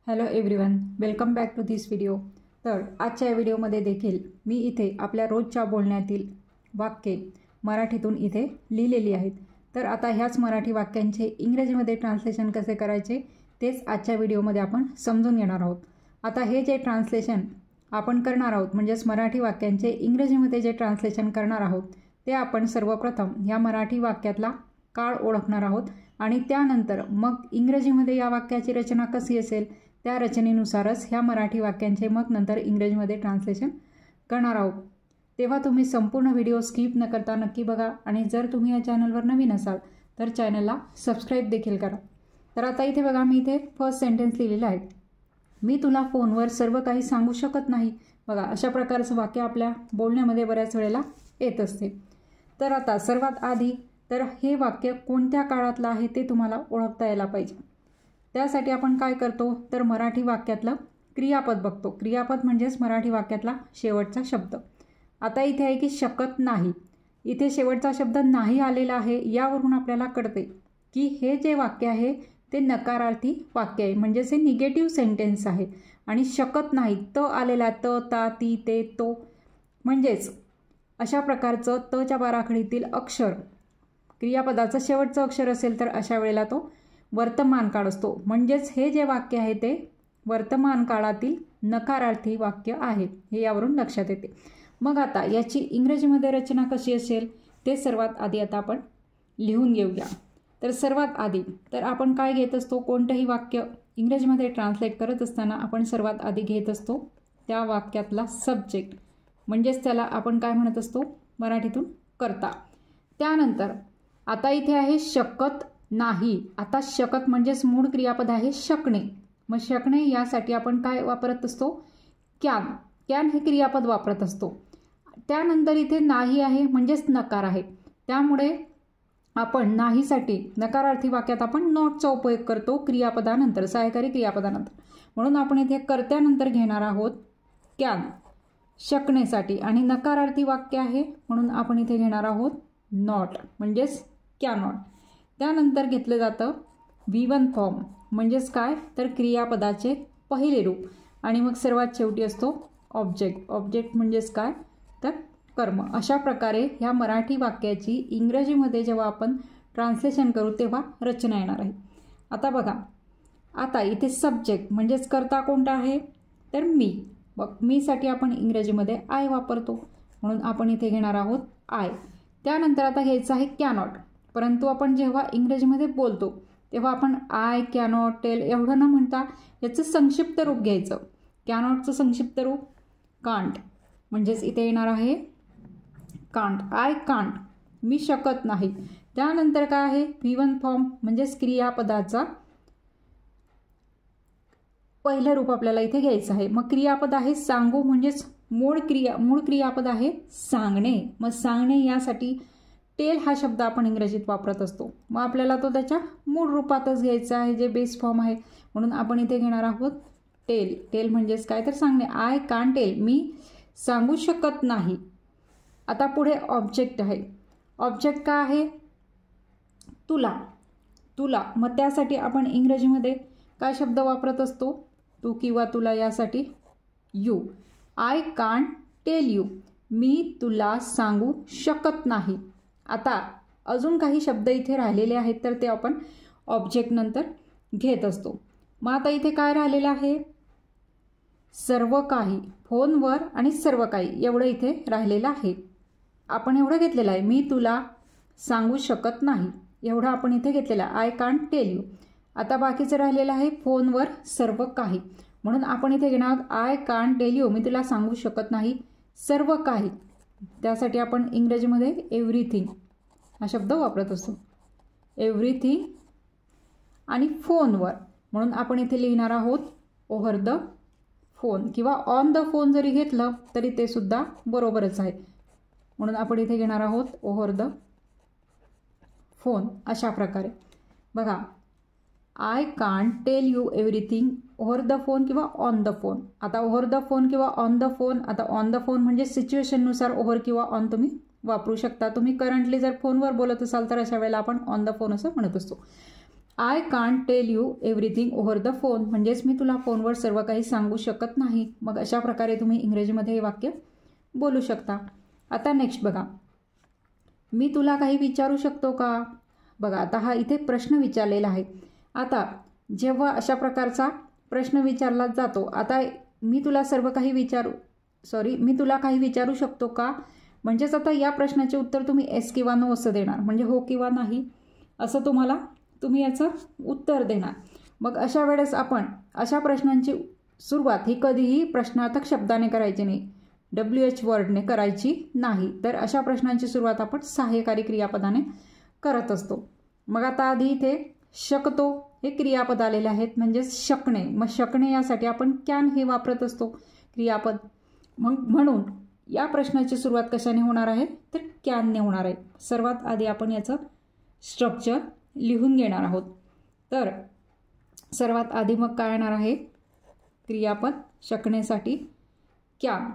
Hello everyone, welcome back to this video. तर आजच्या व्हिडिओमध्ये देखील मी इथे आपल्या रोजच्या बोलण्यातील वाक्ये मराठीतून इथे लिहिलेली आहेत। तर आता ह्याच मराठी वाक्यांचे इंग्रजीमध्ये ट्रान्सलेशन कसे करायचे तेच आजच्या व्हिडिओमध्ये आपण समजून घेणार आहोत। आता हे जे ट्रान्सलेशन आपण करणार आहोत म्हणजेच मराठी वाक्यांचे इंग्रजीमध्ये जे ट्रान्सलेशन करणार आहोत ते आपण सर्वप्रथम ह्या मराठी वाक्यातला काळ ओळखणार आहोत आणि त्यानंतर मग इंग्रजीमध्ये या वाक्याची रचना कशी असेल त्या रचनेनुसारच ह्या मराठी वाक्यांचे मग नंतर इंग्रजीमध्ये ट्रान्सलेशन करणार आहोत। तेव्हा तुम्ही संपूर्ण व्हिडिओ स्किप न करता नक्की बघा आणि जर तुम्ही या चॅनलवर नवीन असाल तर चॅनलला सबस्क्राईब देखील करा। तर आता इथे बघा, मी इथे फर्स्ट सेंटेन्स लिहिलेलं आहे, मी तुला फोनवर सर्व काही सांगू शकत नाही। बघा, अशा प्रकारचं वाक्य आपल्या बोलण्यामध्ये बऱ्याच वेळेला येत असते। तर आता सर्वात आधी तर हे वाक्य कोणत्या काळातलं आहे ते तुम्हाला ओळखता यायला पाहिजे। त्यासाठी आपण काय करतो तर मराठी वाक्यातलं क्रियापद बघतो। क्रियापद म्हणजेच मराठी वाक्यातला शेवटचा शब्द। आता इथे आहे की शकत नाही, इथे शेवटचा शब्द नाही आलेला आहे। यावरून आपल्याला कळते की हे जे वाक्य आहे ते नकारार्थी वाक्य आहे, म्हणजेच हे निगेटिव्ह सेंटेन्स आहे। आणि शकत नाही त आलेला, त ता ती ते तो, म्हणजेच अशा प्रकारचं तच्या बाराखडीतील अक्षर क्रियापदाचं शेवटचं अक्षर असेल तर अशा वेळेला तो वर्तमान काळ असतो। म्हणजेच हे जे वाक्य आहे ते वर्तमान काळातील नकारार्थी वाक्य आहे, हे यावरून लक्षात येते। मग आता याची इंग्रजीमध्ये रचना कशी असेल ते सर्वात आधी आता आपण लिहून घेऊया। तर सर्वात आधी तर आपण काय घेत असतो, कोणतंही वाक्य इंग्रजीमध्ये ट्रान्सलेट करत असताना आपण सर्वात आधी घेत असतो त्या वाक्यातला सब्जेक्ट, म्हणजेच त्याला आपण काय म्हणत असतो मराठीतून कर्ता। त्यानंतर आता इथे आहे शकत नाही। आता शकत म्हणजेच मूळ क्रियापद आहे शकणे, मग शकणे यासाठी आपण काय वापरत असतो कॅन, कॅन हे क्रियापद वापरत असतो। त्यानंतर इथे नाही आहे म्हणजेच नकार आहे, त्यामुळे आपण नाहीसाठी नकारार्थी वाक्यात आपण नॉटचा उपयोग करतो क्रियापदानंतर, सहाय्यकारी क्रियापदानंतर। म्हणून आपण इथे कर्त्यानंतर घेणार आहोत कॅन शकणेसाठी, आणि नकारार्थी वाक्य आहे म्हणून आपण इथे घेणार आहोत नॉट म्हणजेच कॅनॉट। त्यानंतर घेतलं जातं V1 फॉर्म, म्हणजेच काय तर क्रियापदाचे पहिले रूप, आणि मग सर्वात शेवटी असतो ऑब्जेक्ट, ऑब्जेक्ट म्हणजेच काय तर कर्म। अशा प्रकारे ह्या मराठी वाक्याची इंग्रजीमध्ये जेव्हा आपण ट्रान्सलेशन करू तेव्हा रचना येणार आहे। आता बघा, आता इथे सब्जेक्ट म्हणजेच कर्ता कोणता आहे तर मी, मग मीसाठी आपण इंग्रजीमध्ये आय वापरतो म्हणून आपण इथे घेणार आहोत आय। त्यानंतर आता घ्यायचं आहे कॅनॉट, परंतु आपण जेव्हा इंग्रजीमध्ये बोलतो तेव्हा आपण आय कॅनॉट टेल एवढं न म्हणता याचं संक्षिप्त रूप घ्यायचं। कॅनॉटचं संक्षिप्त रूप कांट, म्हणजेच इथे येणार आहे कांट, आय कांट, मी शकत नाही। त्यानंतर काय आहे V1 फॉर्म, म्हणजेच क्रियापदाचा पहिलं रूप आपल्याला इथे घ्यायचं आहे। मग क्रियापद आहे सांगू, म्हणजेच मूळ क्रियापद आहे सांगणे, मग सांगणे यासाठी टेल हा शब्द आपण इंग्रजीत वापरत असतो। मग आपल्याला तो त्याच्या मूळ रूपातच घ्यायचा आहे जे बेस फॉर्म आहे, म्हणून आपण इथे घेणार आहोत टेल। टेल म्हणजेच काय तर सांगणे, आय कांट टेल, मी सांगू शकत नाही। आता पुढे ऑब्जेक्ट आहे, ऑब्जेक्ट काय आहे तुला, तुला, मग त्यासाठी आपण इंग्रजीमध्ये काय शब्द वापरत असतो तू किंवा तुला यासाठी you, I can't tell you, मी तुला सांगू शकत नाही। आता अजून काही शब्द इथे राहिलेले आहेत तर ते आपण ऑब्जेक्ट नंतर घेत असतो। मग आता इथे काय राहिलेलं आहे सर्व काही, फोनवर आणि सर्व काही एवढं इथे राहिलेलं आहे, आपण एवढं घेतलेलं आहे। मी तुला सांगू शकत नाही एवढं आपण इथे घेतलेलं आहे, आय कांट टेल यू। आता बाकीचं राहिलेलं आहे फोनवर सर्व काही, म्हणून आपण इथे घेणार आहोत आय कांट टेल यू, मी तुला सांगू शकत नाही सर्व काही। त्यासाठी आपण इंग्रजीमध्ये एव्हरीथिंग हा शब्द वापरत असतो, एव्हरीथिंग। आणि फोनवर म्हणून आपण इथे लिहिणार आहोत ओव्हर द फोन, किंवा ऑन द फोन जरी घेतलं तरी ते सुद्धा बरोबरच आहे, म्हणून आपण इथे घेणार आहोत ओव्हर द फोन। अशा प्रकारे बघा, I can't tell you everything over the phone किंवा ऑन द फोन। आता ओव्हर द फोन किंवा ऑन द फोन, आता ऑन द फोन म्हणजे सिच्युएशननुसार ओव्हर किंवा ऑन तुम्ही वापरू शकता। तुम्ही करंटली जर फोनवर बोलत असाल तर अशा वेळेला आपण ऑन द फोन असं म्हणत असतो। I can't tell you everything over the phone, म्हणजेच मी तुला फोनवर सर्व काही सांगू शकत नाही. मग अशा प्रकारे तुम्ही इंग्रजीमध्ये हे वाक्य बोलू शकता. आता नेक्स्ट बघा, मी तुला काही विचारू शकतो का. बघा आता हा इथे प्रश्न विचारलेला आहे. आता जेव्हा अशा प्रकारचा प्रश्न विचारला जातो, आता मी तुला काही विचारू शकतो का, म्हणजेच आता या प्रश्नाचे उत्तर तुम्ही एस किंवा नो असं देणार, म्हणजे हो किंवा नाही असं तुम्ही याचं उत्तर देणार. मग अशा वेळेस आपण अशा प्रश्नांची सुरुवात ही कधीही प्रश्नार्थक शब्दाने करायची नाही, WH वर्डने करायची नाही. तर अशा प्रश्नांची सुरुवात आपण सहाय्यकारी क्रियापदाने करत असतो. मग आता आधी इथे शकतो हे क्रियापद आलेले आहेत, म्हणजेच शकणे. मग शकणे यासाठी आपण कॅन हे वापरत असतो क्रियापद. मग म्हणून या प्रश्नाची सुरुवात कशाने होणार आहे, तर कॅनने होणार आहे. सर्वात आधी आपण याचं स्ट्रक्चर लिहून घेणार आहोत. तर सर्वात आधी मग काय येणार आहे, क्रियापद शकण्यासाठी कॅन.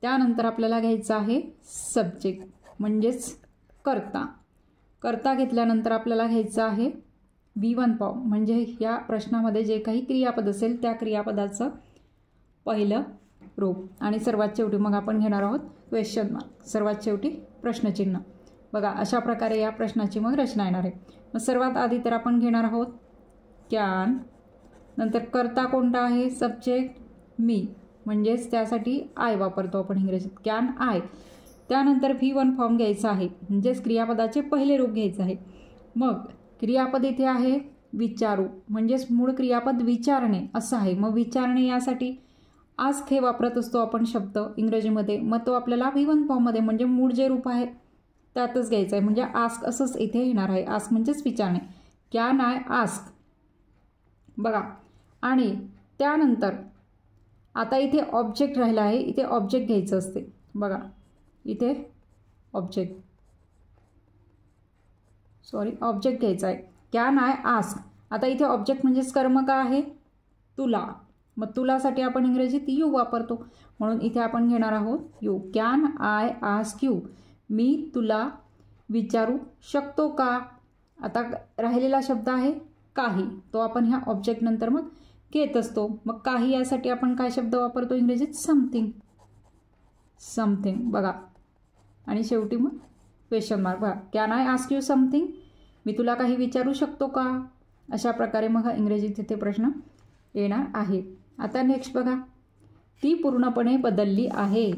त्यानंतर आपल्याला घ्यायचं आहे सब्जेक्ट म्हणजेच कर्ता घेतल्यानंतर आपल्याला घ्यायचं आहे V1 फॉर्म, म्हणजे या प्रश्नामध्ये जे काही क्रियापद असेल त्या क्रियापदाचं पहिलं रूप. आणि सर्वात शेवटी मग आपण घेणार आहोत क्वेश्चन मार्क, सर्वात शेवटी प्रश्नचिन्ह. बघा अशा प्रकारे या प्रश्नाची मग रचना येणार आहे. मग सर्वात आधी तर आपण घेणार आहोत कॅन, नंतर कर्ता कोणता आहे, सब्जेक्ट मी, म्हणजेच त्यासाठी आय वापरतो आपण इंग्रजीत, कॅन आय. त्यानंतर V1 फॉर्म घ्यायचा आहे, म्हणजेच क्रियापदाचे पहिले रूप घ्यायचं आहे. मग क्रियापद इथे आहे विचारू, म्हणजेच मूळ क्रियापद विचारणे असं आहे. मग विचारणे यासाठी आस्क हे वापरत असतो आपण शब्द इंग्रजीमध्ये. मग तो आपल्याला V1 फॉर्ममध्ये म्हणजे मूळ जे रूप आहे त्यातच घ्यायचं आहे, म्हणजे आस्क असंच इथे येणार आहे. आस्क म्हणजेच विचारणे, कॅन आय आस्क. बघा आणि त्यानंतर आता इथे ऑब्जेक्ट राहिला आहे, इथे ऑब्जेक्ट घ्यायचं असते. बघा इथे ऑब्जेक्ट घ्यायचा आहे, कॅन आय आस्क. आता इथे ऑब्जेक्ट म्हणजेच कर्म का आहे, तुला. मग तुलासाठी आपण इंग्रजीत यू वापरतो, म्हणून इथे आपण घेणार आहोत you. Can I ask you, मी तुला विचारू शकतो का. आता राहिलेला शब्द आहे काही, तो आपण ह्या ऑब्जेक्ट नंतर मग घेत असतो. मग काही यासाठी आपण काय शब्द वापरतो इंग्रजीत, समथिंग. बघा आणि शेवटी मग क्वेश्चन मार्क. बघा can I ask you something, मी तुला काही विचारू शकतो का. अशा प्रकारे मग इंग्रजीत तिथे प्रश्न येणार आहे. आता नेक्स्ट बघा, ती पूर्णपणे बदलली आहे.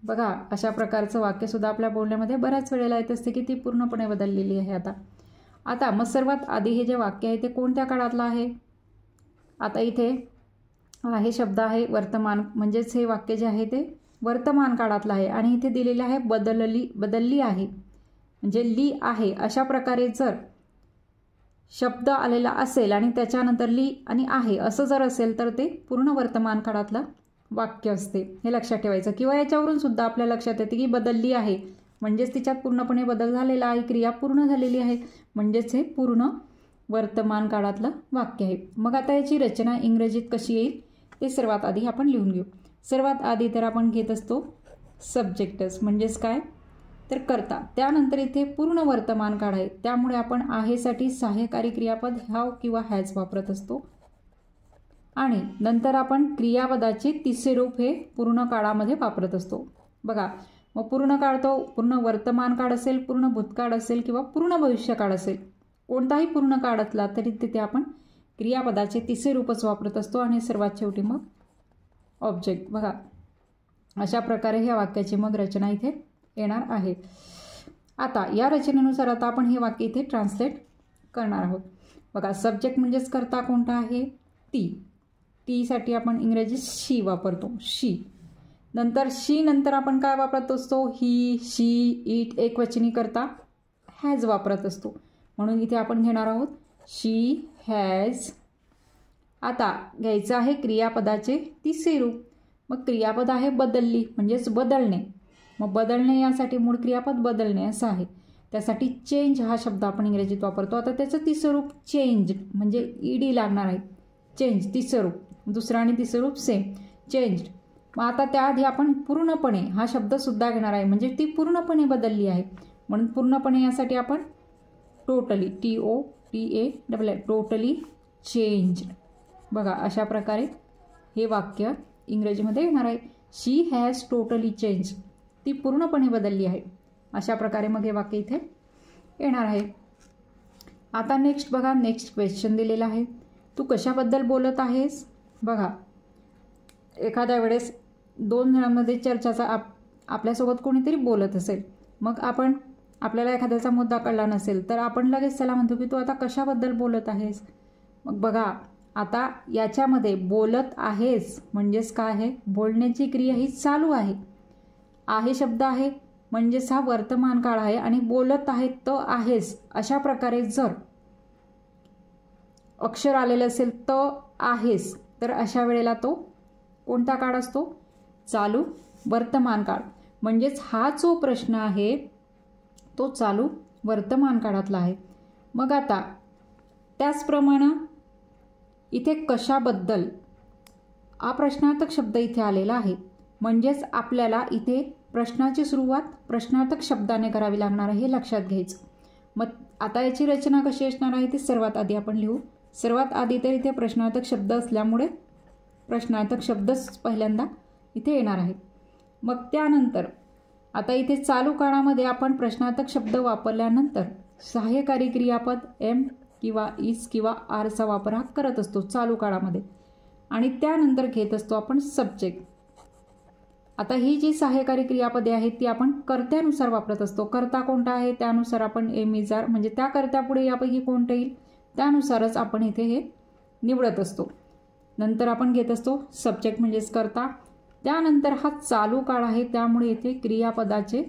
बघा अशा प्रकारचं वाक्यसुद्धा आपल्या बोलण्यामध्ये बऱ्याच वेळेला येत असते की ती पूर्णपणे बदललेली आहे. आता मग सर्वात आधी हे जे वाक्य आहे ते कोणत्या काळातलं आहे. आता इथे हे शब्द आहे वर्तमान, म्हणजेच हे वाक्य जे आहे ते वर्तमान काळातलं आहे. आणि इथे दिलेलं आहे बदलली आहे, म्हणजे ली आहे. अशा प्रकारे जर शब्द आलेला असेल आणि त्याच्यानंतर ली आणि आहे असं जर असेल तर ते पूर्ण वर्तमान काळातलं वाक्य असते, हे लक्षात ठेवायचं. किंवा याच्यावरून सुद्धा आपल्या लक्षात येते की बदलली आहे म्हणजेच तिच्यात पूर्णपणे बदल झालेला आहे, क्रिया पूर्ण झालेली आहे, म्हणजेच हे पूर्ण वर्तमान काळातलं वाक्य आहे. मग आता याची रचना इंग्रजीत कशी येईल ते सर्वात आधी आपण लिहून घेऊ. सर्वात आधी तर आपण घेत असतो सब्जेक्टस, म्हणजेच काय तर कर्ता. त्यानंतर इथे पूर्ण वर्तमान काळ आहे, त्यामुळे आपण आहेसाठी सहाय्यकारी क्रियापद हॅव किंवा हॅज वापरत असतो. आणि नंतर आपण क्रियापदाचे तिसरे रूप हे पूर्ण काळामध्ये वापरत असतो. बघा मग पूर्ण काळ तो पूर्ण वर्तमान काळ असेल, पूर्ण भूतकाळ असेल किंवा पूर्ण भविष्यकाळ असेल, कोणताही पूर्ण काळ असला तरी तिथे आपण क्रियापदाचे तिसरे रूपच वापरत असतो. आणि सर्वात शेवटी मग ऑब्जेक्ट. बघा अशा प्रकारे ह्या वाक्याची मग रचना इथे येणार आहे. आता या रचनेनुसार आता आपण हे वाक्य इथे ट्रान्सलेट करणार आहोत. बघा सब्जेक्ट म्हणजेच कर्ता कोणता आहे, साठी आपण इंग्रजीत शी वापरतो, शी. नंतर शी नंतर आपण काय वापरत असतो, ही, शी, इट, एकवचनी करता हॅज वापरत असतो, म्हणून इथे आपण घेणार आहोत शी हॅज. आता घ्यायचं आहे क्रियापदाचे तिसरे रूप. मग क्रियापद आहे बदलली, म्हणजेच बदलणे. मग बदलणे यासाठी मूळ क्रियापद बदलणे असं आहे, त्यासाठी चेंज हा शब्द आपण इंग्रजीत वापरतो. आता त्याचं तिसरं रूप चेंज, म्हणजे ईडी लागणार आहे, चेंज तिसरं रूप. दुसरं आणि तिसरं रूप सेम, चेंज्ड. मग आता त्याआधी आपण पूर्णपणे हा शब्दसुद्धा घेणार आहे, म्हणजे ती पूर्णपणे बदलली आहे, म्हणून पूर्णपणे यासाठी आपण टोटली, TAI टोटली चेंज. बघा अशा प्रकारे हे वाक्य इंग्रजीमध्ये येणार आहे. शी हॅज टोटली चेंज. ती पूर्णपणे बदलली आहे. अशा प्रकारे मग हे वाक्य इथे येणार आहे. आता नेक्स्ट बघा, नेक्स्ट क्वेश्चन दिलेला आहे. तू कशाबद्दल बोलत आहेस? बघा एखाद्या वेळेस दोन जणांमध्ये चर्चाचा आपल्यासोबत कोणीतरी बोलत असेल, मग आपल्याला एखाद्याचा मुद्दा कळला नसेल तर आपण लगेच त्याला म्हणतो की तू आता कशाबद्दल बोलत आहेस. मग बघा आता याच्यामध्ये बोलत आहेस म्हणजेच काय आहे, बोलण्याची क्रिया ही चालू आहे. आहे शब्द आहे म्हणजेच हा वर्तमान काळ आहे आणि बोलत आहे तो आहेस. अशा प्रकारे जर अक्षर आलेलं असेल तो आहेस तर अशा वेळेला तो कोणता काळ असतो, चालू वर्तमान काळ. म्हणजेच हा जो प्रश्न आहे तो चालू वर्तमान काळातला आहे. मग आता त्याचप्रमाणे इथे कशाबद्दल हा प्रश्नार्थक शब्द इथे आलेला आहे. म्हणजेच आपल्याला इथे प्रश्नाची सुरुवात प्रश्नार्थक शब्दाने करावी लागणार आहे, हे लक्षात घ्यायचं. मग आता याची रचना कशी असणार आहे ती सर्वात आधी आपण लिहू. सर्वात आधी तर इथे प्रश्नार्थक शब्द असल्यामुळे प्रश्नार्थक शब्दच पहिल्यांदा इथे येणार आहे. मग त्यानंतर आता इथे चालू काळामध्ये आपण प्रश्नार्थक शब्द वापरल्यानंतर सहाय्यकारी क्रियापद एम किंवा इज किंवा आरचा वापर हा करत असतो चालू काळामध्ये. आणि त्यानंतर घेत असतो आपण सब्जेक्ट. आता ही जी सहाय्यकारी क्रियापदे आहेत ती आपण कर्त्यानुसार वापरत असतो. कर्ता कोणता आहे त्यानुसार आपण एम इज आर म्हणजे त्या कर्त्यापुढे यापैकी कोणतं येईल त्यानुसारच आपण इथे हे निवडत असतो. नंतर आपण घेत असतो सब्जेक्ट म्हणजेच कर्ता. त्यानंतर हा चालू काळ आहे त्यामुळे इथे क्रियापदाचे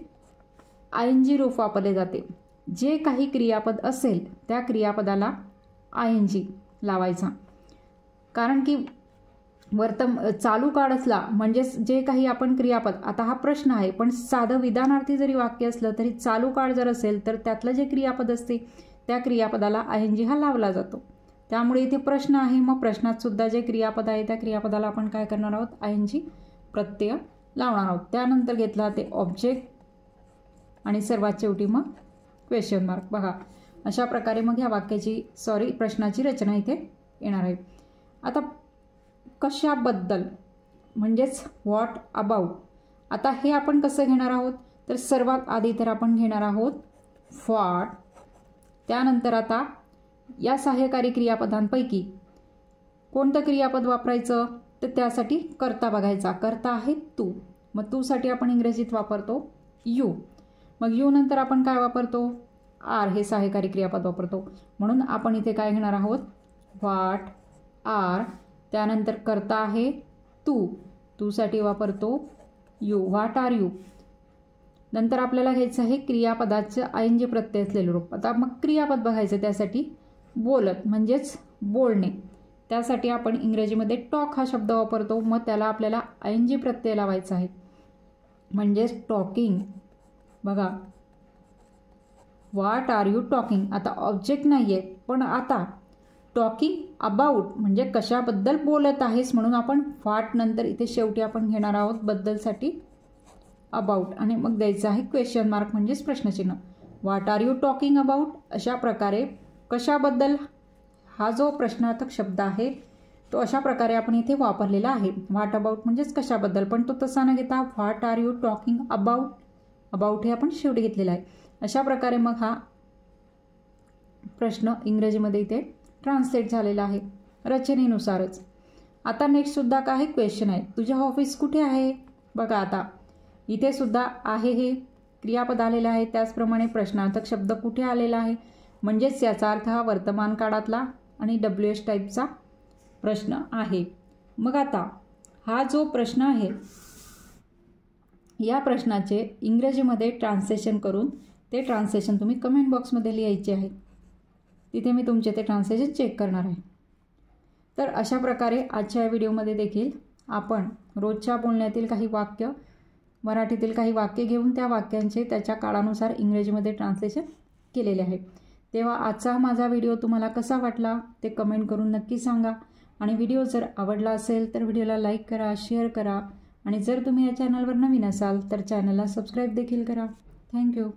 ING रूप वापरले जाते. जे काही क्रियापद असेल त्या क्रियापदाला ING लावायचा. कारण की चालू काळ असला म्हणजेच जे काही आपण क्रियापद, आता हा प्रश्न आहे पण साधं विधानार्थी जरी वाक्य असलं तरी चालू काळ जर असेल तर त्यातलं जे क्रियापद असते त्या क्रियापदाला ING हा लावला जातो. त्यामुळे इथे प्रश्न आहे मग प्रश्नात सुद्धा जे क्रियापद आहे त्या क्रियापदाला आपण काय करणार आहोत, ING प्रत्यय लावणार आहोत. त्यानंतर घेतला ते ऑब्जेक्ट आणि सर्वात शेवटी मग क्वेश्चन मार्क. बघा अशा प्रकारे मग ह्या वाक्याची प्रश्नाची रचना इथे येणार आहे. आता कशाबद्दल म्हणजेच व्हॉट अबाउट. आता हे आपण कसं घेणार आहोत तर सर्वात आधी तर आपण घेणार आहोत व्हॉट. त्यानंतर आता या सहाय्यकारी क्रियापदांपैकी कोणतं क्रियापद वापरायचं तर त्यासाठी कर्ता बघायचा. कर्ता आहे तू. मग तू साठी आपण इंग्रजीत वापरतो यू. मग यू नंतर आपण काय वापरतो, आर हे सहाय्यकारी क्रियापद वापरतो. म्हणून आपण इथे काय घेणार आहोत, व्हॉट आर. त्यानंतर कर्ता आहे तू. तू साठी वापरतो यू, व्हॉट आर यू. नंतर आपल्याला घ्यायचं आहे क्रियापदाचं ING प्रत्यय असलेलं रूप. आता मग क्रियापद बघायचं त्यासाठी बोलत म्हणजेच बोलणे. त्यासाठी आपण इंग्रजीमध्ये टॉक हा शब्द वापरतो. मग त्याला आपल्याला ING प्रत्यय लावायचा आहे म्हणजेच टॉकिंग. बघा व्हॉट आर यू टॉकिंग. आता ऑब्जेक्ट नाही आहे पण आता टॉकिंग अबाउट म्हणजे कशाबद्दल बोलत आहेस म्हणून आपण व्हॉट नंतर इथे शेवटी आपण घेणार आहोत बद्दलसाठी अबाउट आणि मग द्यायचं आहे क्वेश्चन मार्क म्हणजेच प्रश्नचिन्ह. What are you talking about. अशा प्रकारे कशाबद्दल हा जो प्रश्नार्थक शब्द आहे तो अशा प्रकारे आपण इथे वापरलेला आहे. व्हॉट अबाउट म्हणजेच कशाबद्दल, पण तो तसा न घेता what are you talking about. About हे आपण शेवटी घेतलेला आहे. अशा प्रकारे मग हा प्रश्न इंग्रजीमध्ये इथे ट्रान्सलेट झालेला आहे रचनेनुसारच. आता नेक्स्ट सुद्धा काय क्वेश्चन आहे, तुझे ऑफिस कुठे आहे. बघा आता इथे सुद्धा आहे हे क्रियापद आलेलं आहे. त्याचप्रमाणे प्रश्नार्थक शब्द कुठे आलेला आहे म्हणजेच याचा अर्थ हा वर्तमान काळातला आणि WH टाईपचा प्रश्न आहे. मग आता हा जो प्रश्न आहे या प्रश्नाचे इंग्रजीमध्ये ट्रान्सलेशन करून ते ट्रान्सलेशन तुम्ही कमेंट बॉक्समध्ये लिहायचे आहे. तिथे मी तुमचे ते ट्रान्सलेशन चेक करणार आहे. तर अशा प्रकारे आजच्या या व्हिडिओमध्ये देखील आपण रोजच्या बोलण्यातील काही वाक्य, मराठीतील काही वाक्य घेऊन त्या वाक्यांचे त्याच्या काळानुसार इंग्रजीमध्ये ट्रान्सलेशन केलेले आहे. तेव्हा आजचा माझा व्हिडिओ तुम्हाला कसा वाटला ते कमेंट करून नक्की सांगा. आणि व्हिडिओ जर आवडला असेल तर व्हिडिओला लाईक करा, शेअर करा आणि जर तुम्ही या चॅनलवर नवीन असाल तर चॅनलला सबस्क्राईब देखील करा. थँक्यू.